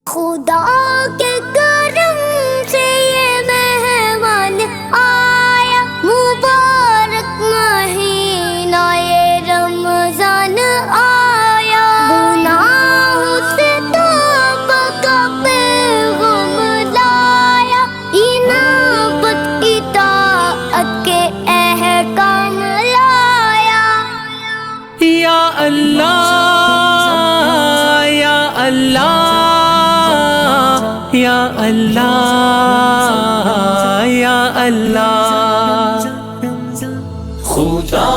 خدا کے کرم سے یہ مہمان آیا، مبارک مہینہ یہ رمضان آیا، گناہوں سے توبہ کا پیغام لایا، انابت اطاعت کے احکام لایا۔ یا اللہ یا اللہ یا اللہ یا اللہ، خدا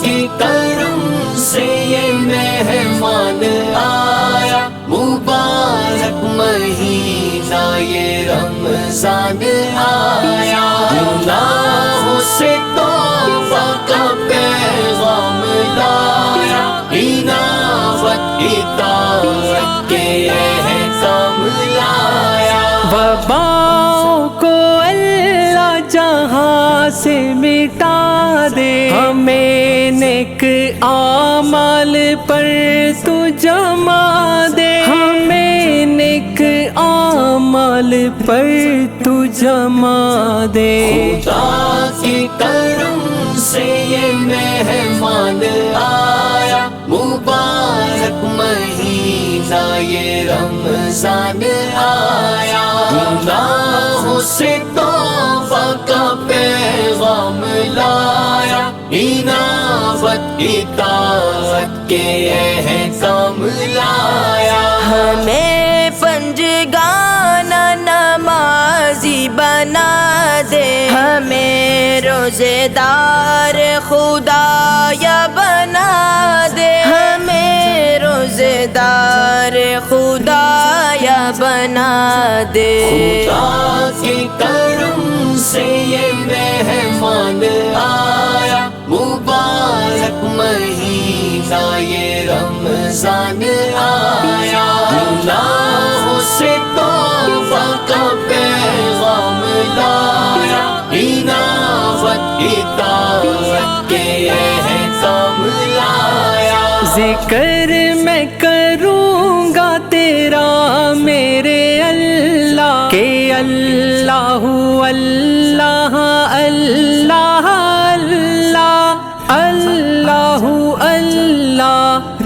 کے کرم سے یہ مہمان آیا، مبارک مہینہ یہ رمضان آیا، گناہوں سے توبہ کا پیغام لایا، انابت اطاعت کے احکام لایا۔ وباؤں کو اللہ جہاں سے مٹا دے، ہمیں نیک اعمال پر تو جما دے، ہمیں نیک اعمال پر تو جما دے۔ خدا کے کرم سے یہ مہمان آیا، مبارک مہینہ یہ رمضان آیا، گناہوں سے توبہ کا پیغام لایا، انابت اطاعت کے احکام لایا۔ ہمیں پنجگانہ نمازی بنا دے، ہمیں روزے دار خدایا بنا دے، ہمیں روزے دار خدایا بنا دے۔ خدا کے کرم سے یہ مہمان آیا، مبارک مہینہ یہ رمضان آیا، گناہوں سے توبہ کا پیغام لایا، انابت اطاعت کے احکام لایا۔ ذکر میں کروں گا تیرا میرے اللہ، کہ اللہ اللہ اللہ اللہ اللہ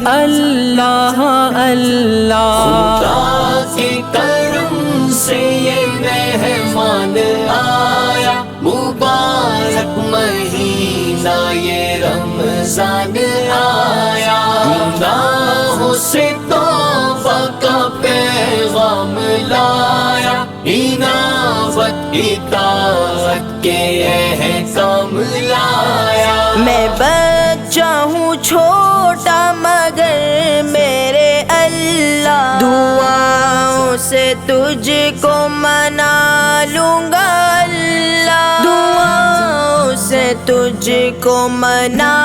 اللہ اللہ۔ خدا کے کرم سے یہ مہمان آیا، مبارک مہینہ یہ رمضان آیا، گناہوں سے توبہ کا پیغام لایا، انابت اطاعت کے احکام لایا۔ میں بچہ ہوں چھوٹا مگر میرے اللہ، دعاؤں سے تجھ کو منا لوں گا اللہ، دعاؤں سے تجھ کو منا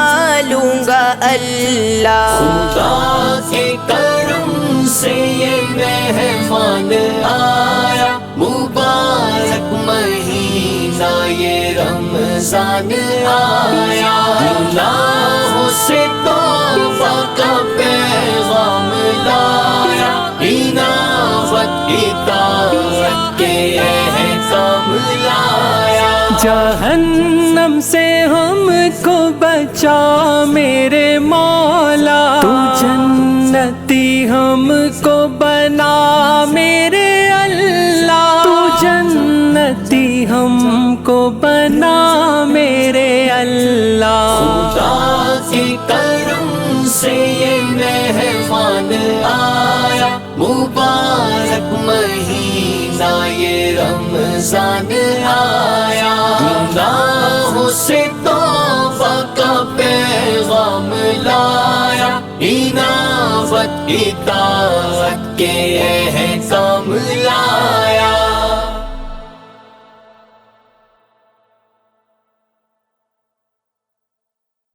لوں گا اللہ۔ خدا کے کرم سے یہ مہمان آیا، مبارک مہینہ یہ رمضان آیا، گناہوں سے توبہ کا پیغام لایا، انابت اطاعت کے احکام لایا۔ جہنم سے ہم کو بچا میرے مولا، تو جنتی ہم کو بنا میرے اللہ، تو جنتی ہم کو بنا میرے اللہ۔ خدا کے کرم سے یہ مہمان آیا، مبارک مہینہ یہ رمضان آیا، گناہوں سے توبہ کا پیغام لایا، انابت اطاعت کے احکام لایا۔